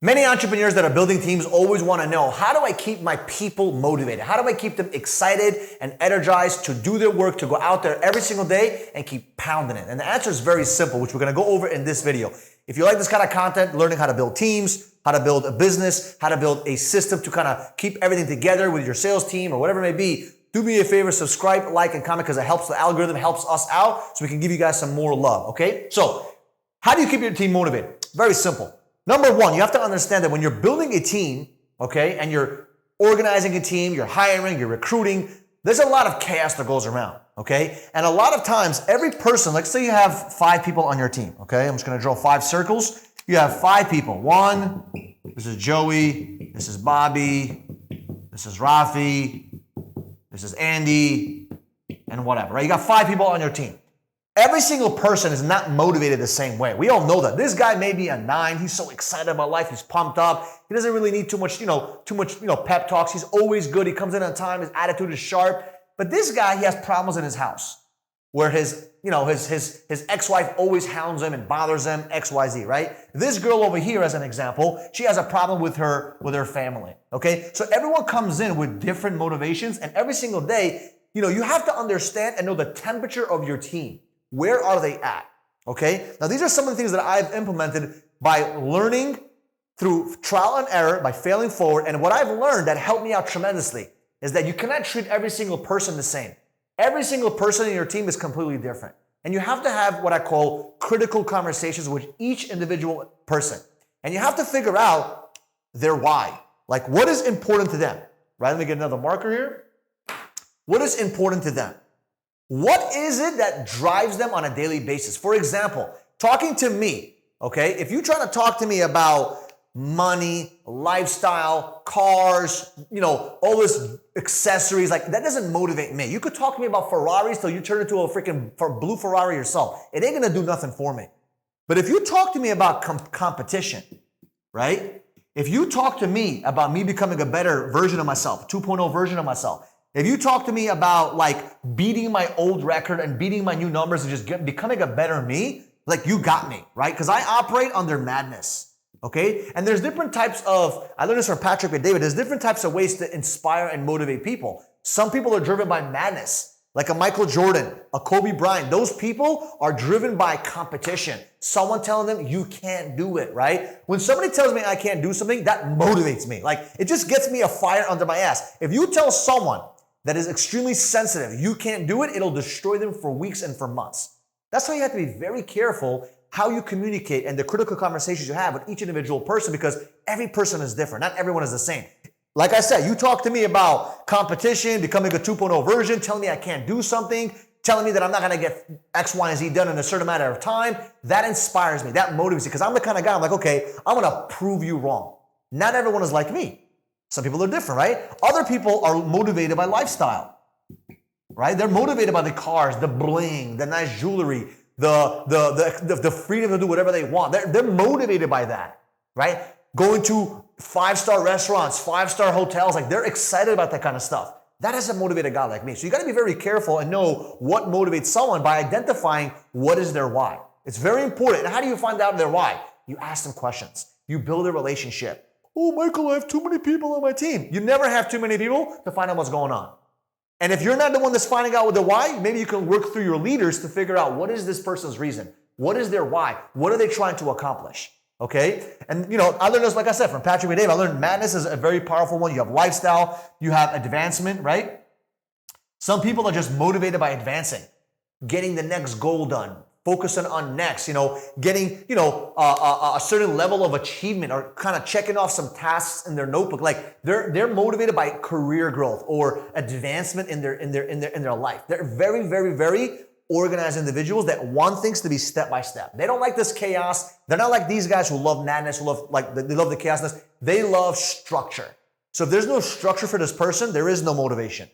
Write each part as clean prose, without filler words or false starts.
Many entrepreneurs that are building teams always want to know, how do I keep my people motivated? How do I keep them excited and energized to do their work, to go out there every single day and keep pounding it? And the answer is very simple, which we're going to go over in this video. If you like this kind of content, learning how to build teams, how to build a business, how to build a system to kind of keep everything together with your sales team or whatever it may be, do me a favor, subscribe, like, and comment because it helps the algorithm, helps us out so we can give you guys some more love, okay? So, how do you keep your team motivated? Very simple. Number one, you have to understand that when you're building a team, okay, and you're organizing a team, you're hiring, you're recruiting, there's a lot of chaos that goes around, okay? And a lot of times, every person, let's say you have 5 people on your team, okay? I'm just gonna draw 5 circles. You have 5 people. One, this is Joey, this is Bobby, this is Rafi, this is Andy, and whatever, right? You got 5 people on your team. Every single person is not motivated the same way. We all know that. This guy may be a 9. He's so excited about life. He's pumped up. He doesn't really need too much pep talks. He's always good. He comes in on time. His attitude is sharp. But this guy, he has problems in his house where his ex-wife always hounds him and bothers him, XYZ, right? This girl over here, as an example, she has a problem with her family, okay? So everyone comes in with different motivations, and every single day, you have to understand and know the temperature of your team. Where are they at? Okay? Now, these are some of the things that I've implemented by learning through trial and error, by failing forward. And what I've learned that helped me out tremendously is that you cannot treat every single person the same. Every single person in your team is completely different. And you have to have what I call critical conversations with each individual person. And you have to figure out their why. Like, what is important to them? Right? Let me get another marker here. What is important to them? What is it that drives them on a daily basis? For example, talking to me, okay? If you're trying to talk to me about money, lifestyle, cars, all this accessories, like that doesn't motivate me. You could talk to me about Ferraris till you turn into a freaking blue Ferrari yourself. It ain't gonna do nothing for me. But if you talk to me about competition, right? If you talk to me about me becoming a better version of myself, 2.0 version of myself, if you talk to me about like beating my old record and beating my new numbers and just becoming a better me, like you got me, right? Because I operate under madness, okay? And there's different types of, I learned this from Patrick and David, there's different types of ways to inspire and motivate people. Some people are driven by madness, like a Michael Jordan, a Kobe Bryant. Those people are driven by competition. Someone telling them you can't do it, right? When somebody tells me I can't do something, that motivates me. Like it just gets me a fire under my ass. If you tell someone that is extremely sensitive, you can't do it, it'll destroy them for weeks and for months. That's why you have to be very careful how you communicate and the critical conversations you have with each individual person because every person is different. Not everyone is the same. Like I said, you talk to me about competition, becoming a 2.0 version, telling me I can't do something, telling me that I'm not gonna get X, Y, and Z done in a certain amount of time. That inspires me, that motivates me because I'm the kind of guy, I'm like, okay, I'm gonna prove you wrong. Not everyone is like me. Some people are different, right? Other people are motivated by lifestyle, right? They're motivated by the cars, the bling, the nice jewelry, the freedom to do whatever they want. They're motivated by that, right? Going to 5-star restaurants, 5-star hotels, like they're excited about that kind of stuff. That doesn't motivate a guy like me. So you gotta be very careful and know what motivates someone by identifying what is their why. It's very important. And how do you find out their why? You ask them questions. You build a relationship. Oh, Michael, I have too many people on my team. You never have too many people to find out what's going on. And if you're not the one that's finding out with the why, maybe you can work through your leaders to figure out what is this person's reason? What is their why? What are they trying to accomplish? Okay? And I learned this, like I said, from Patrick and Dave. I learned madness is a very powerful one. You have lifestyle, you have advancement, right? Some people are just motivated by advancing, getting the next goal done, focusing on next, getting, a certain level of achievement or kind of checking off some tasks in their notebook. Like they're motivated by career growth or advancement in their life. They're very, very, very organized individuals that want things to be step by step. They don't like this chaos. They're not like these guys who love madness, they love the chaosness. They love structure. So if there's no structure for this person, there is no motivation.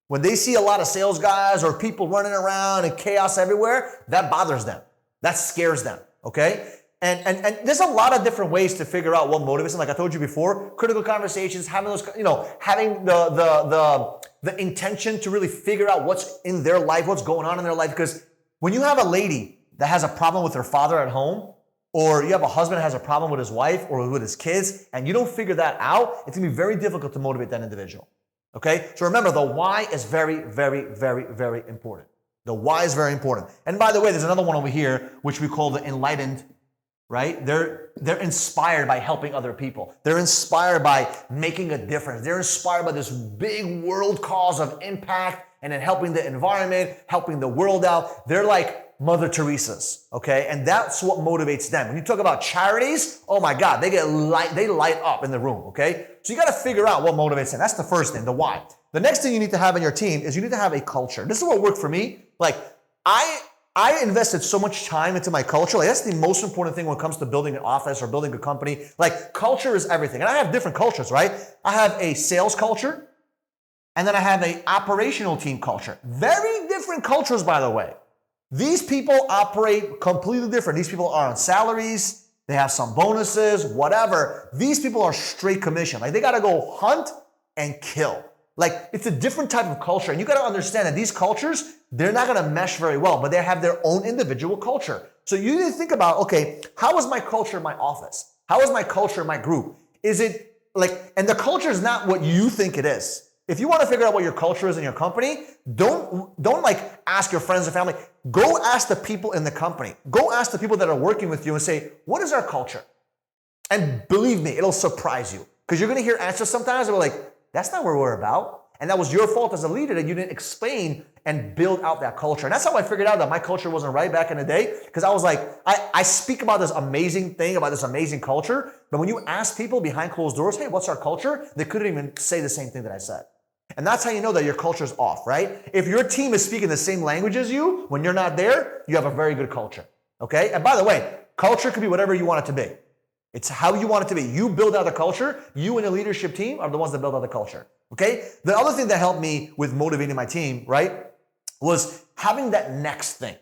When they see a lot of sales guys or people running around and chaos everywhere, that bothers them. That scares them, okay? And there's a lot of different ways to figure out what motivates them. Like I told you before, critical conversations, having those, having the intention to really figure out what's in their life, what's going on in their life. Because when you have a lady that has a problem with her father at home, or you have a husband that has a problem with his wife or with his kids, and you don't figure that out, it's gonna be very difficult to motivate that individual. Okay? So remember, the why is very, very, very, very important. The why is very important. And by the way, there's another one over here, which we call the enlightened, right? They're inspired by helping other people. They're inspired by making a difference. They're inspired by this big world cause of impact and then helping the environment, helping the world out. They're like Mother Teresa's, okay? And that's what motivates them. When you talk about charities, oh my God, they light up in the room, okay? So you gotta figure out what motivates them. That's the first thing, the why. The next thing you need to have in your team is you need to have a culture. This is what worked for me. Like, I invested so much time into my culture. Like, that's the most important thing when it comes to building an office or building a company. Like, culture is everything. And I have different cultures, right? I have a sales culture, and then I have an operational team culture. Very different cultures, by the way. These people operate completely different. These people are on salaries. They have some bonuses, whatever. These people are straight commission. Like, they got to go hunt and kill. Like, it's a different type of culture. And you got to understand that these cultures, they're not going to mesh very well, but they have their own individual culture. So you need to think about, okay, how is my culture in my office? How is my culture in my group? Is it like, and the culture is not what you think it is. If you want to figure out what your culture is in your company, don't like ask your friends and family. Go ask the people in the company. Go ask the people that are working with you and say, what is our culture? And believe me, it'll surprise you. Because you're going to hear answers sometimes that are like, that's not what we're about. And that was your fault as a leader that you didn't explain and build out that culture. And that's how I figured out that my culture wasn't right back in the day. Because I was like, I speak about this amazing thing, about this amazing culture. But when you ask people behind closed doors, hey, what's our culture? They couldn't even say the same thing that I said. And that's how you know that your culture is off, right? If your team is speaking the same language as you, when you're not there, you have a very good culture, okay? And by the way, culture could be whatever you want it to be. It's how you want it to be. You build out the culture. You and your leadership team are the ones that build out the culture, okay? The other thing that helped me with motivating my team, right, was having that next thing.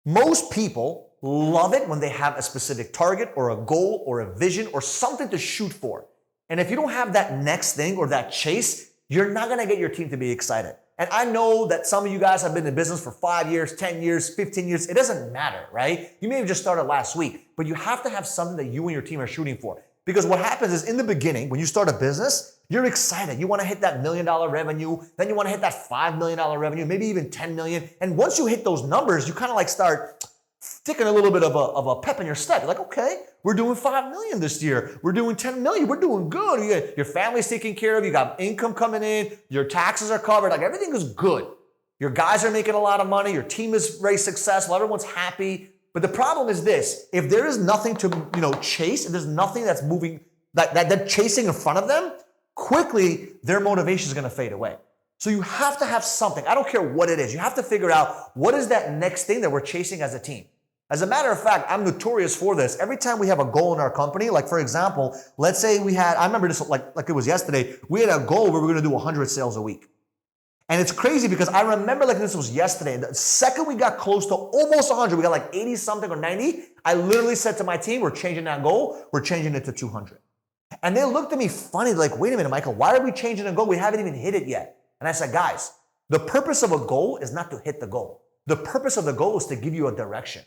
Most people love it when they have a specific target or a goal or a vision or something to shoot for. And if you don't have that next thing or that chase, you're not going to get your team to be excited. And I know that some of you guys have been in business for 5 years, 10 years, 15 years. It doesn't matter, right? You may have just started last week, but you have to have something that you and your team are shooting for. Because what happens is in the beginning, when you start a business, you're excited. You want to hit that $1 million revenue. Then you want to hit that $5 million revenue, maybe even 10 million. And once you hit those numbers, you kind of like start sticking a little bit of a pep in your step. You're like, okay, we're doing 5 million this year. We're doing 10 million. We're doing good. Your family's taken care of. You got income coming in. Your taxes are covered. Like, everything is good. Your guys are making a lot of money. Your team is very successful. Everyone's happy. But the problem is this: if there is nothing to chase, if there's nothing that's moving that they're chasing in front of them, quickly their motivation is going to fade away. So you have to have something. I don't care what it is. You have to figure out what is that next thing that we're chasing as a team. As a matter of fact, I'm notorious for this. Every time we have a goal in our company, like for example, let's say I remember this like it was yesterday, we had a goal where we were going to do 100 sales a week. And it's crazy because I remember like this was yesterday. The second we got close to almost 100, we got like 80 something or 90, I literally said to my team, we're changing that goal. We're changing it to 200. And they looked at me funny, like, wait a minute, Michael, why are we changing the goal? We haven't even hit it yet. And I said, guys, the purpose of a goal is not to hit the goal. The purpose of the goal is to give you a direction.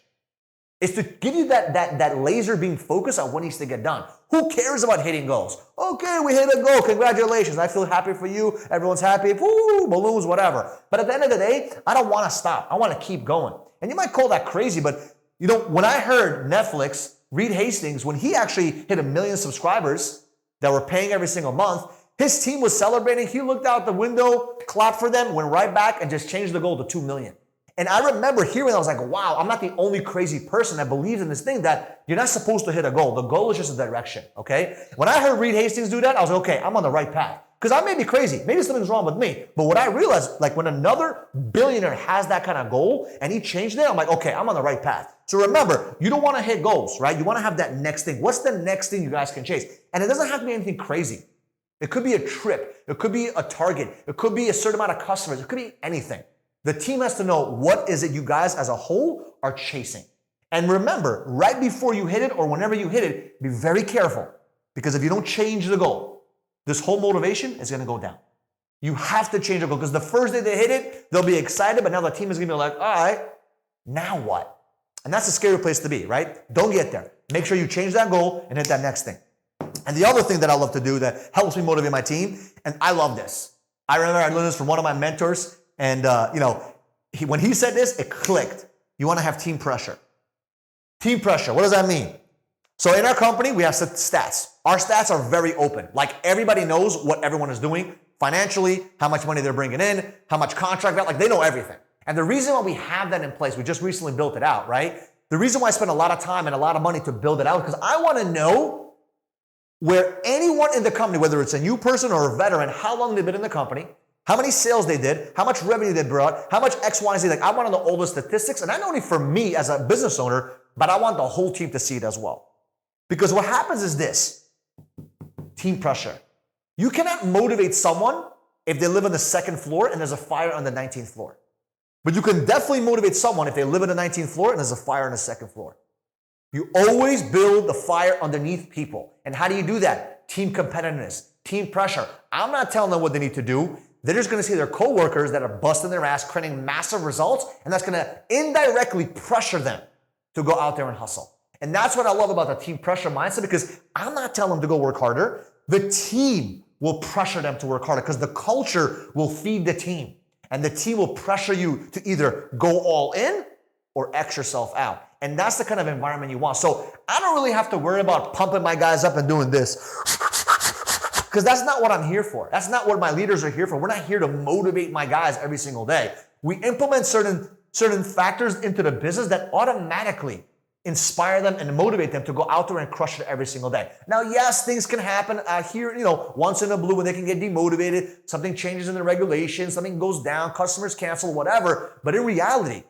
It's to give you that laser beam focus on what needs to get done. Who cares about hitting goals? Okay, we hit a goal. Congratulations. I feel happy for you. Everyone's happy. Woo, balloons, whatever. But at the end of the day, I don't want to stop. I want to keep going. And you might call that crazy, but when I heard Netflix, Reed Hastings, when he actually hit 1 million subscribers that were paying every single month, his team was celebrating. He looked out the window, clapped for them, went right back and just changed the goal to 2 million. And I remember hearing, I was like, wow, I'm not the only crazy person that believes in this thing that you're not supposed to hit a goal. The goal is just a direction, okay? When I heard Reed Hastings do that, I was like, okay, I'm on the right path. Because I may be crazy. Maybe something's wrong with me. But what I realized, like when another billionaire has that kind of goal and he changed it, I'm like, okay, I'm on the right path. So remember, you don't want to hit goals, right? You want to have that next thing. What's the next thing you guys can chase? And it doesn't have to be anything crazy. It could be a trip. It could be a target. It could be a certain amount of customers. It could be anything. The team has to know what is it you guys as a whole are chasing. And remember, right before you hit it or whenever you hit it, be very careful. Because if you don't change the goal, this whole motivation is going to go down. You have to change the goal because the first day they hit it, they'll be excited, but now the team is going to be like, all right, now what? And that's a scary place to be, right? Don't get there. Make sure you change that goal and hit that next thing. And the other thing that I love to do that helps me motivate my team, and I love this. I remember I learned this from one of my mentors, and when he said this, it clicked. You want to have team pressure. Team pressure, what does that mean? So in our company, we have stats. Our stats are very open. Like everybody knows what everyone is doing financially, how much money they're bringing in, how much contract value, like they know everything. And the reason why we have that in place, we just recently built it out, right? The reason why I spend a lot of time and a lot of money to build it out, because I want to know where anyone in the company, whether it's a new person or a veteran, how long they've been in the company, how many sales they did, how much revenue they brought, how much X, Y, and Z. Like I want to know all the statistics, and not only for me as a business owner, but I want the whole team to see it as well. Because what happens is this, team pressure. You cannot motivate someone if they live on the second floor and there's a fire on the 19th floor. But you can definitely motivate someone if they live on the 19th floor and there's a fire on the second floor. You always build the fire underneath people. And how do you do that? Team competitiveness, team pressure. I'm not telling them what they need to do. They're just going to see their coworkers that are busting their ass, creating massive results, and that's going to indirectly pressure them to go out there and hustle. And that's what I love about the team pressure mindset, because I'm not telling them to go work harder. The team will pressure them to work harder because the culture will feed the team. And the team will pressure you to either go all in or X yourself out. And that's the kind of environment you want. So I don't really have to worry about pumping my guys up and doing this, because that's not what I'm here for. That's not what my leaders are here for. We're not here to motivate my guys every single day. We implement certain factors into the business that automatically inspire them and motivate them to go out there and crush it every single day. Now, yes, things can happen here, once in a blue when they can get demotivated, something changes in the regulations, something goes down, customers cancel, whatever. But in reality,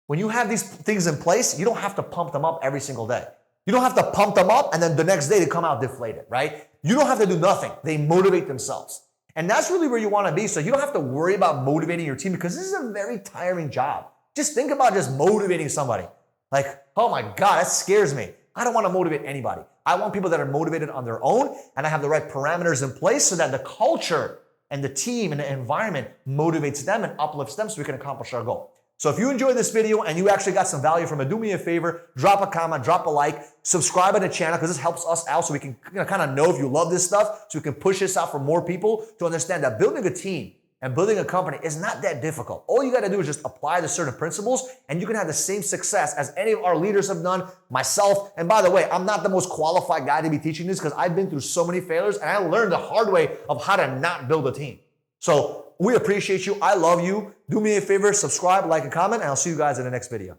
when you have these things in place, you don't have to pump them up every single day. You don't have to pump them up and then the next day they come out deflated, right? You don't have to do nothing. They motivate themselves. And that's really where you want to be. So you don't have to worry about motivating your team, because this is a very tiring job. Just think about just motivating somebody. Like, oh my God, that scares me. I don't want to motivate anybody. I want people that are motivated on their own, and I have the right parameters in place so that the culture and the team and the environment motivates them and uplifts them so we can accomplish our goal. So if you enjoyed this video and you actually got some value from it, do me a favor, drop a comment, drop a like, subscribe to the channel, because this helps us out so we can kind of know if you love this stuff, so we can push this out for more people to understand that building a team and building a company is not that difficult. All you got to do is just apply the certain principles, and you can have the same success as any of our leaders have done, myself. And by the way, I'm not the most qualified guy to be teaching this, because I've been through so many failures and I learned the hard way of how to not build a team. So we appreciate you. I love you. Do me a favor, subscribe, like, and comment, and I'll see you guys in the next video.